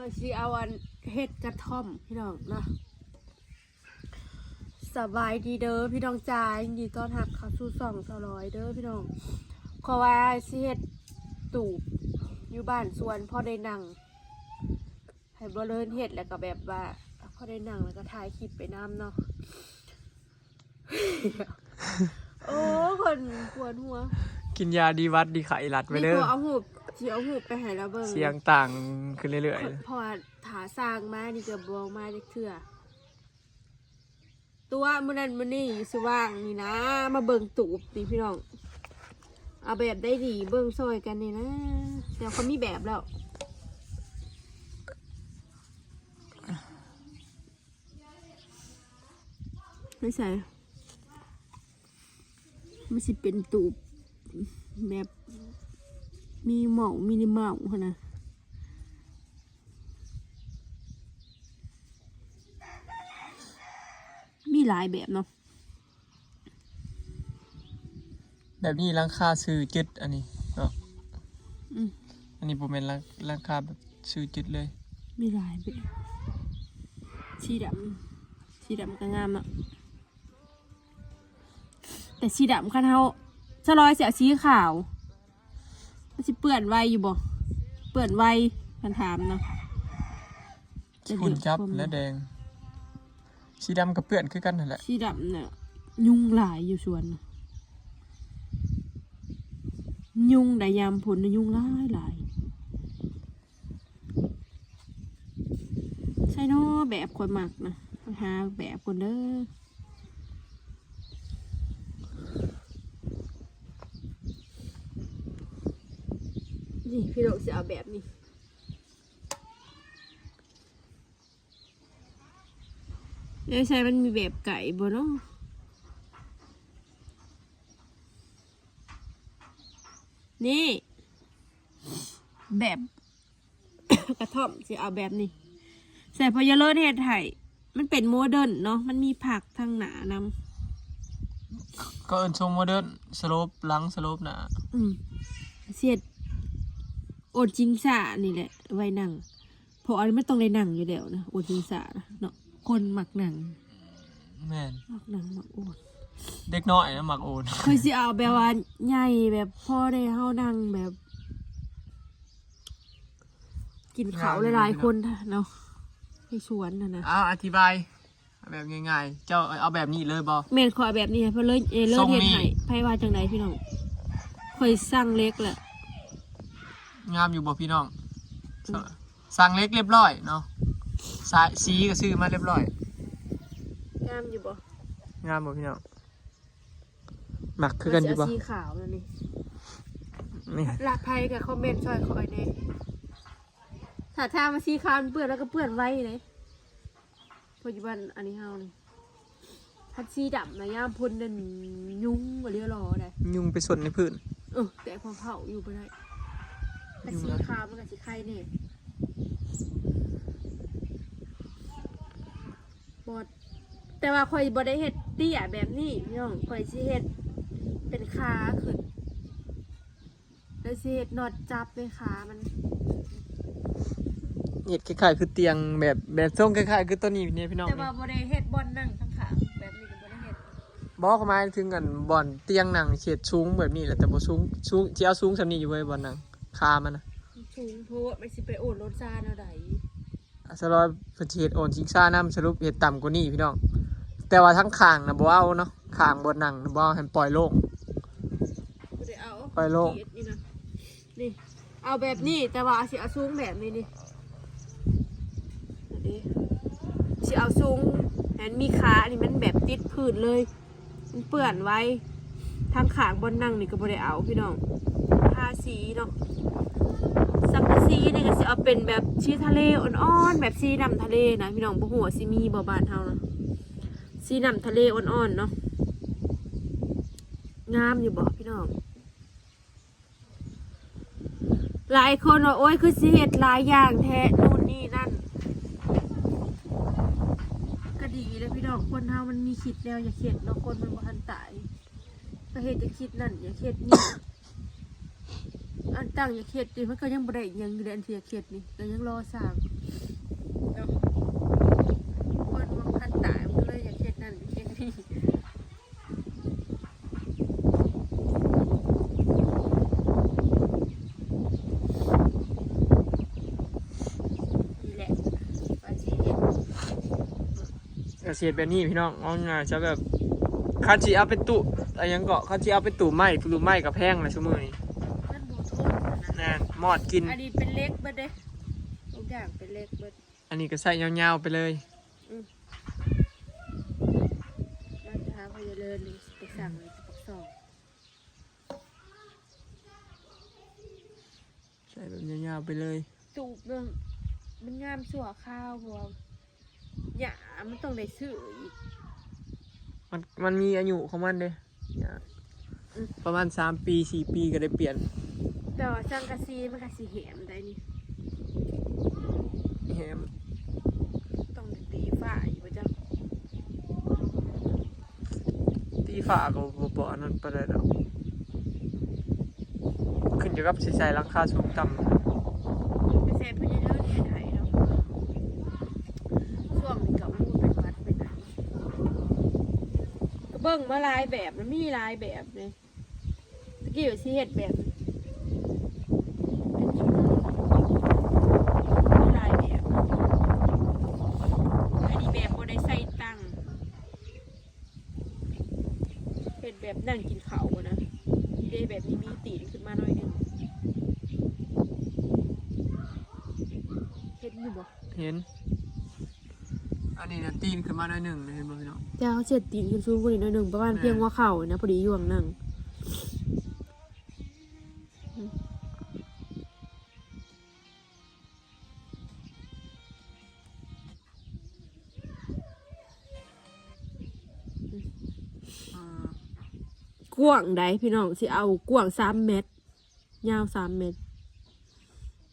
ก็สิเอาอันเฮ็ดกระท่อมพี่น้องเนาะสบายดีเด้อพี่น้องจ๋ายินดีต้อนรับเข้าสู่ช่อง200เด้อพี่น้องขอว่าสิเฮ็ดตูบอยู่บ้านสวนพอได้นั่งให้บ่เลินเฮ็ดแล้วก็แบบว่าพอได้นั่งแล้วก็ถ่ายคลิปไปน้ำเนาะ โอ้คนปวดหัวกินยาดีวัดดีไข่หลัดไปเด้อ นี่เอาหูบไปให้เราเบิ่ง เสียงต่างขึ้นเรื่อยเพราะว่าถาสร้างมานี่ก็บ่มาจักเทื่อตัวมื้อนั้นมื้อนี้อยู่สว่างนี่นะมาเบิ่งตูบนี่พี่น้องเอาแบบได้ดีเบิ่งซอยกันนี่นะเดี๋ยวเขามีแบบแล้วไม่ใช่มันสิเป็นตูบแบบมีเหมามินิมัลค่ะนะมีหลายแบบเนาะ ๆแบบนี้ราคาซื้อจุดอันนี้เนาะอันนี้ผมเป็นราคาแบบซื้อจุดเลยมีหลายแบบสีดำก็งามเนาะแต่สีดำคันเฮาสลอยเสียสีขาวมันสิเปื่อนไวอยู่บ่เปื่อนไวคันถามเนาะ ฝุ่นจับและแดงสีดำกับเปื้อนคือกันนั่นแหละสีดำเนี่ยยุงหลายอยู่สวนยุงได้ยามผลยุงหลายใช่เนาะแบบคนหมักนะหาแบบคนเด้อนี่พี่โดกจะเอาแบบนี้ใช่มันมีแบบไก่บ่เนาะนี่แบบ กระท่อมจะเอาแบบนี้ใส่พอยาเลิศเฮ็ดไห้มันเป็นโมเดิร์นเนาะมันมีผักทางหนานำก็เอินทรงโมเดิร์นสโลปหลังสโลปหนาเสียดโอดจิงสานี่แหละไว้นั่งเพราะอันนี้ไม่ต้องได้นั่งอยู่แล้วนะโอดจิงสาเนาะคนหมักหนังแม่นหมักหนังหมักโอดเด็กน้อยนะหมักโอนเคยสิเอาแบบว่าใหญ่แบบพ่อได้เฮานั่งแบบกินเขาหลายๆคนเนาะให้ชวนนะอธิบายแบบง่ายๆเจ้าเอาแบบนี้เลยบอเมนขอแบบนี้เพราะเลยเลิศเฮ็ดให้ไผว่าจังไดพี่น้องเคยสั่งเล็กแหละงามอยู่บ่พี่น้องสั่งเล็กเรียบร้อยเนาะสีก็ซื้อมาเรียบร้อยงามอยู่บ่งามบ่พี่น้องหมักคือกันอยู่บ่สีขาวนั่นนี่รักไผกับคอมเมนต์ช่วยคอยแน่ถ้ามาสีขาวเปื้อนแล้วก็เปื้อนไว้เลยปัจจุบันอันนี้เฮานี่ทัดสีดำนะย่ามพ่นนั่นยุงกว่าเรียรอได้ยุงไปสนในพื้นแต่พอเผาอยู่ไปได้แต่สีขาวมันกับสีไข่เนี่ยบดแต่ว่าคอยบดได้เห็ดเตี้ยแบบนี้พี่น้องคอยสิเห็ดเป็นขาขึ้นแล้วสิเห็ดนอดจับในขามันเห็ดคล้ายๆคือเตียงแบบทรงคล้ายๆคือตัวนี้เนี่ยพี่น้องแต่ว่าบดได้เห็ดบอลนั่งทั้งขาแบบนี้ก็บดได้เห็ดบอกเขามาถึงกันบอลเตียงหนังเฉดสูงแบบนี้แหละแต่บ่สูงที่เอาสูงสำนี้อยู่เว้ยบอลหนังคามันนะสูงโพดไม่สิไปโอนรถซาเนาะใดสลอยเพิ่นสิเฮ็ดโอนชิงซ่าน้ำสรุปเฮ็ดต่ำกว่านี้พี่น้องแต่ว่าทั้งข้างนะบ่เอาเนาะข้างบนหนังบ่เอาให้ปล่อยโล่งปล่อยโล่งนี่เอาแบบนี้แต่ว่าสิเอาสูงแบบนี้นี่สิเอาสูงแอนมีขาอันนี้มันแบบติดพื้นเลยมันเปื่อนไว้ทางขางบนนั่งนี่ก็บ่ได้เอาพี่น้องทาสีเนาะสังกะสีนี่ก็สิเอาเป็นแบบชีทะเลอ่อนๆแบบสีน้ำทะเลนะพี่น้องบ่ฮู้ว่าสิมีบ่บ้านเฮานะสีน้ำทะเลอ่อนๆเนาะงามอยู่บ่พี่น้องหลายคนว่าโอ๊ยคือสิเฮ็ดหลายอย่างแท้นู่นนี่นั่นก็ดีเลยพี่น้องคนเฮามันมีคิดแล้วอย่าเข็ดเนาะคนมันบ่ทันตายก็เฮ็ดจะคิดนั่นอย่าเข็ดนี่อันตั้งอย่าเข็ดดิมันก็ยังบ่ได้ยังอยู่ในอันที่อย่าเข็ดนี่ก็ยังรอสร้าง เนาะคนมันคันตายมันก็เลยอยากเฮ็ดนั่นเฮ็ดนี่นี่แหละว่าสิเฮ็ด เกษตรแบบนี้พี่น้องเอาง่ายจะแบบคันสิเอาเป็นตู้อะไรยังเกาะคันสิเอาเป็นตู้ไม้กับแพงนะชั่วโมงนี้ มันบ่ทนนะ นั่นมอดกิน อันนี้เป็นเล็กเบิดเด้ทุกอย่างเป็นเล็กเบิด อันนี้ก็ใส่ยาวๆไปเลย เราจะหาพยาเลินหรือไปสั่งเลยจะปักซอง ใส่แบบยาวๆไปเลย จูบเรื่องมันงามชั่วข้าวบัวหยามันต้องได้ซื้ออีก มันมีอายุของมันเด้เนี่ยประมาณ3 ปี4 ปีก็ได้เปลี่ยน แต่ว่าสังกะสีมันกะสีแหมได้นี่ แฮม ต้องได้ตีฝ้าอยู่ประจ ตีฝาก็บ่อันนั้นไปได้ดอกขึ้นอยู่กับสิใส่ราคาสูงต่ำ ำไปเซฟพยาเลินเห็นไห้เนาะช่วงนี้ก็อู้เป็นวัดเป็นไหนก็เบิ่งมาหลายแบบมันมีหลายแบบเลยตะกี้อยู่สิเฮ็ดแบบเป็นชุดมีหลายแบบอันนี้แบบบ่ได้ใส่ตังค์เฮ็ดแบบนั่งกินข้าวอะนะเดแบบนี้มีตีนขึ้นมาหน่อยหนึงเฮ็ดอยู่บ่ เห็น อันนี้นะตีนขึ้นมาหน่อยหนึ่งเห็นบ่พี่น้อง เจ้าเสียดตีนขึ้นสูงกว่านี้หน่อยหนึงประมาณเพียงว่าเข่านะพอดีอยู่ข้างนั่งกว้างใดพี่น้องสิเอากว้าง3 เมตรยาว3 เมตร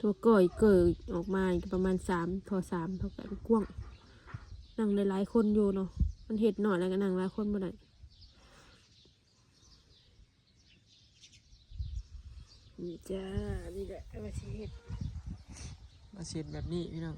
ตัวก้อยเกิดออกมาก็ประมาณ3 พอ3เท่ากันกว้างนั่งได้หลายคนอยู่เนาะมันเห็ดหน่อยแล้วก็นั่งหลายคนบ่ได้นี่จ้านี่แหละเอามาสิเห็ด มาเสียดแบบนี้พี่น้อง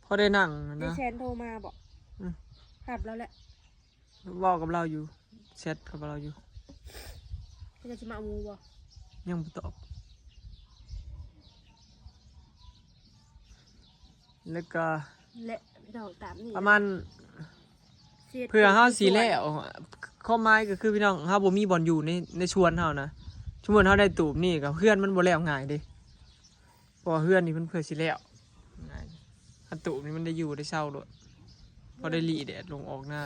พอได้นั่ง ไอ้ นะ แชนโทรมาบอก อืม ขับแล้วแหละ เว้ากับเราอยู่แชทกับเราอยู่ เขาจะมาเอามูบอก ยังบ่ตอบแล้วก็ และพี่น้องตามนี่ ประมาณ สียด เพื่อเฮาสิแล้วข้อหมายก็คือพี่น้องเฮาบ่มีบ่อนอยู่ในชวนเฮานะชวนเฮาได้ตูบนี่กับเพื่อนมันบ่แล้วง่ายเด้เพราะว่าเพื่อนนี่เพิ่นเพื่อสิแล้วง่ายถ้าตูบนี่มันได้อยู่ได้เช่าโดดพอได้หลีแดดลงออกหน้า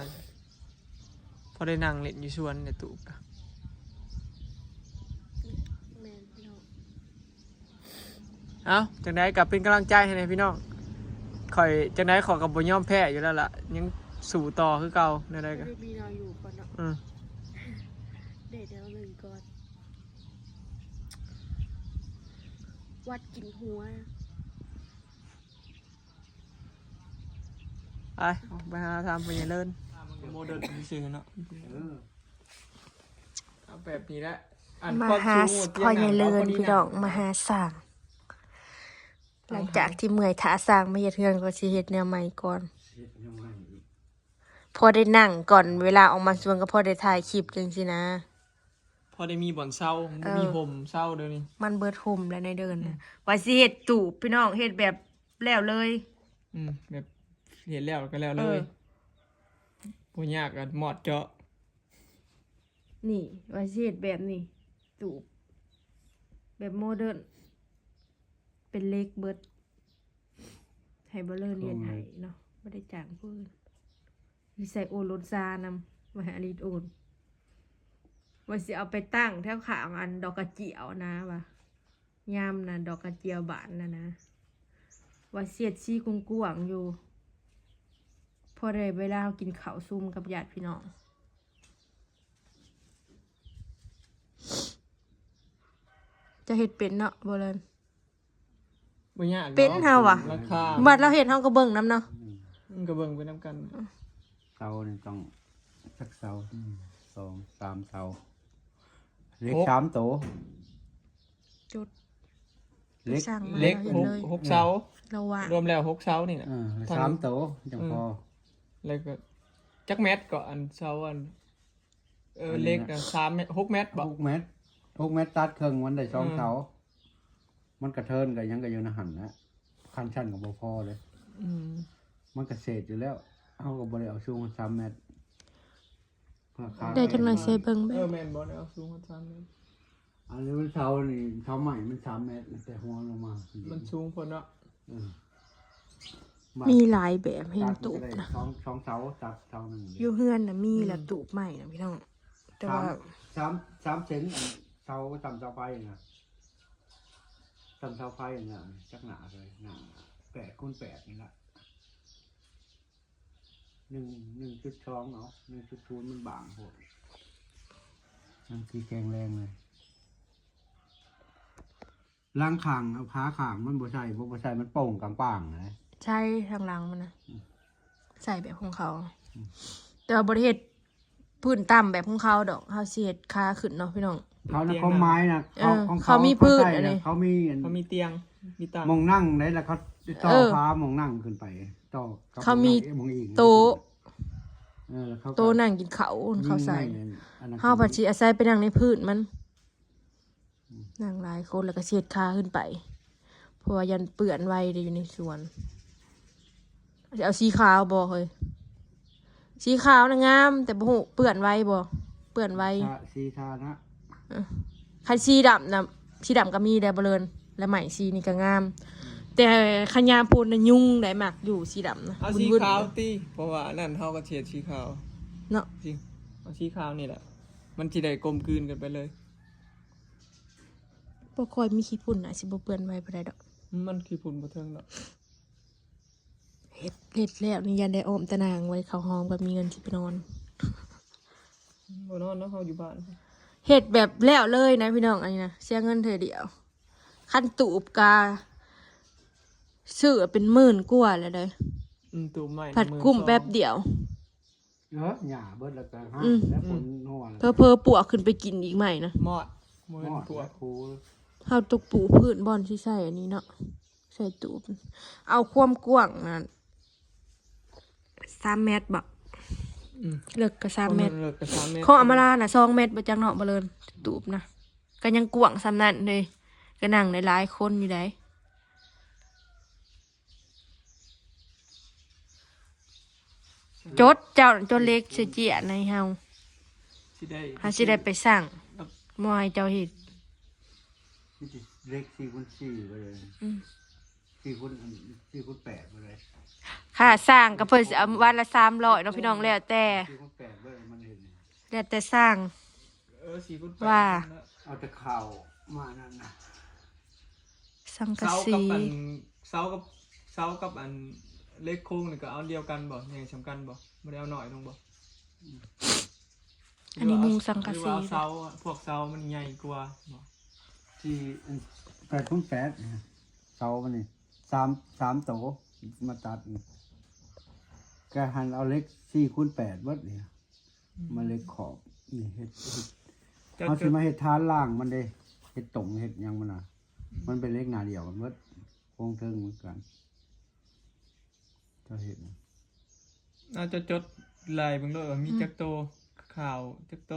พอได้นั่งเล่นอยู่ชวนในตูบก็ แม่นพี่น้อง เอาจังไดกับเป็นกำลังใจให้ในพี่น้องข่อยจังไดขอกับบย่อมแพ้อยู่แล้วล่ะยังสู่ต่อคือเก่าในใด ไม่ กัน ได้มีนอนอยู่ก่อนเนาะ อืม เดี๋ยวหนึ่งก่อนวัดกินหัว ไปหาทำไปยังเลินโมเดิร์นซื่อเนาะเอาแบบนี้แหละอัน มา คว หา สูง พ่อใหญ่เลินพี่น้องมาหาสร้าง หลังจากที่เมื่อยถาสร้างมาเฮ็ดเฮือนก็สิเฮ็ดแนวใหม่ก่อน พอได้นั่งก่อนเวลาออกมาสวนก็พอได้ถ่ายคลิปจังซี่นะ พอได้มีบ่อนเศร้ามีห่มเศร้าเดี๋ยวนี้ มันเบิดห่มแล้วในเดินน่ะว่าสิเฮ็ดตูบพี่น้องเฮ็ดแบบแล้วเลย แบบเห็นแล้วก็แล้วเลย บ่ยากกันหมอดเจาะ นี่ว่าสิเฮ็ดแบบนี้ตูบแบบโมเดิร์นเป็นเล็กเบิดให้บ่เลอร์เรียนให้เนาะบ่ได้จ้างเพิ่นมีใส่โอนรถซานำมาหาลิตโอนว่าสิเอาไปตั้งแถวขางอันดอกกระเจียวนะว่ายามนะดอกกระเจียวบานนะว่าเสียดซี่กุ้งกวางอยู่พอได้เวลาเรากินข้าวซุ่มกับญาติพี่น้องจะเฮ็ดเป็นเนาะบ่เลย บ่ยาก เป็นเฮาอะ ราคา บัดเราเฮ็ดเฮาก็เบิ่งนํเนาะ มันก็เบิ่งไปนํกัน เสานี่ต้องสักเสา2 3เสาเล็ก3โต จุด เล็ก สร้างมา เล็ก เห็นเลย หกเสา เราว่าร วมแล้ว6เสานี่น่ะ สามโตจังพอ แล้วก็จักเม็ดก็อันเสาอันเล็กน่ะ3 เมตร6 เมตรบ่ 6 เมตรตัดเครื่องมันได้2เสามันกระเทินก็ยังก็อยู่ในหันนะคันชั้นก็บ่พอเลย อืม มันก็เศษอยู่แล้วเฮาก็บ่ได้เอาสูง3 เมตรเพื่อค่า ได้จังหน่อยเซเบิ่งแม่ แม่นบ่ได้เอาสูงกว่า3เมตร อันนี้มันเสานี่เสาใหม่มัน3 เมตรแต่หัวลงมา มันสูงพอเนาะ เออ มีหลายแบบเห็นตูบนะ สองเสาตัดเสาหนึ่ง อยู่เฮือนน่ะมีแล้วตูบใหม่นะพี่น้องแต่ว่า สามเซนเสาจำเสาไฟนะจำเสาไฟเนี่ยจักหนาเลยหนา8x8นี่ละ1.2เนาะ1.0มันบางโหดมันคือแข็งแรงเลยล่างขางเอาพ้าขางมันบ่ใช่มันโป่งกลางป่างนะ ใช่ทางหลังมันนะใส่แบบของเขา แต่ว่าบริเฮ็ดพื้นต่ำแบบของเขาดอกเขาสิเฮ็ดคาขึ้นเนาะพี่น้อง เขานะเขาไม้นะ ของ เขามีพืช ใช่ อันนี้ เขามี เขามีเตียงมีตัง มองนั่งได้แล้วเขาต่อ เออ ฟ้ามองนั่งขึ้นไปต่อกับ เขามี มองอีก โต๊ะ แล้วเขาก็ โตะนั่งกินเขาเขาใส่ ยิ่งนั่งอันนั้น เฮาผัดสิอาศัยไปนั่งในพื้นมันนั่งหลายคนแล้วก็เสียดคาขึ้นไปเพราะว่ายันเปื้อนไว้ได้อยู่ในสวนจะเอาสีขาวบ่เฮ้ยสีขาวนะงาม แต่บ่ฮู้เปื้อนไว้บ่เปื้อนไว้ สีทานะ คันสีดำนะสีดำก็มีได้บ่เลินและไหมสีนี่ก็งาม แต่คันยามพูนน่ะยุ่งได้มากอยู่สีดำนะ เอาสี วุ่นๆ ขาวตีเพราะว่าอันนั่นเขาก็เฉียดสีขาว เนาะ จริงเอาสีขาวนี่แหละ มันสิได้กลมกลืนกันไปเลย บ่ค่อยมีขี้ฝุ่นน่ะสิบ่เปื้อนไว้บ่ได้ดอก มันคือผุนบ่เทิงเนาะ เฮ็ดแล้วนี่ยันได้อ้อมตะนางไว้เข้าห้องแบบมีเงินสิไปนอน บ่นอนเนาะเขาอยู่บ้าน เฮ็ดแบบแล้วเลยนะพี่น้องอันนี้นะเสียเงินเธอเดียวขั้นตูบกาซื้อเป็นหมื่นกว่าแล้วเด้อ ตูมใหม่ ผัดกุ้มแป๊บเดียว หญ้าเบิดแล้วก็ห้า อืม แล้วฝนหัว เพอปวกขึ้นไปกินอีกใหม่นะ มอดมือ หอด ปว และ ก คู เฮาตกปูพื้นบอนที่ใส่อันนี้เนาะใส่ตูบเอาความกว้างนะ3 เมตรบ่ อืม เลิกก็3 เมตร เลิกกับ3 เมตร ของอำมาลาน่ะ2 เมตรบ่จังเนาะบ่เลินตูบนะก็ยังกว้างซำนั้นเลยก็นั่งได้หลายคนอยู่ได้จดเจ้าจดเล็กเสียเจียในเฮา สิได้ หาสิได้ไปสั่งมอยเจ้าเห็ด เล็ก4x4ไปเลย4x8ไปเลย ค่ะสร้างก็เพิ่นสิเอาวันละ300เนาะพี่น้องแล้วแต่ 4x8ไปเลยมันเห็น แล้วแต่สร้าง 4 ฟุต ว่า เอาแต่ข่าวมานั่นนะ สังกะ เสา สี กับอันเสากับอันเล็กโค้งนี่ก็เอาเดียวกันบ่ใหญ่สำคัญบ่บ่ได้เอาหน่อยลงบ่ อันนี้มุงสังกะ หรือ สี ว่าเอาเสาพวกเสามันใหญ่กว่าบ่ 8x8เสามันนี่3โตมาตัดแกหันเอาเล็ก4x8เบิดนี่มาเล็กขอบนี่เฮ็ด เอาสิมาเฮ็ดทานล่างมันเด้เฮ็ดตรงเฮ็ดหยังมันน่ะ มันเป็นเล็กหน้าเดียวกันเบิดโครงเทิงเหมือนกันเจะเฮ็ดนะ น่าจะจดลายเบิ่งด้วยว่ามีจักโตข่าวจักโต